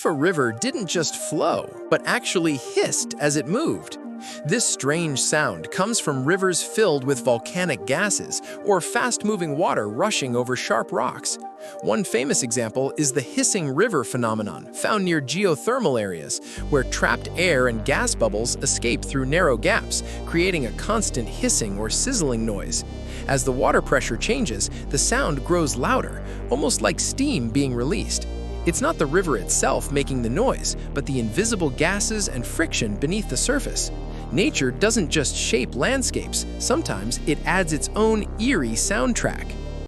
if a river didn't just flow, but actually hissed as it moved. This strange sound comes from rivers filled with volcanic gases or fast-moving water rushing over sharp rocks. One famous example is the hissing river phenomenon found near geothermal areas, where trapped air and gas bubbles escape through narrow gaps, creating a constant hissing or sizzling noise. As the water pressure changes, the sound grows louder, almost like steam being released. It's not the river itself making the noise, but the invisible gases and friction beneath the surface. Nature doesn't just shape landscapes, sometimes it adds its own eerie soundtrack.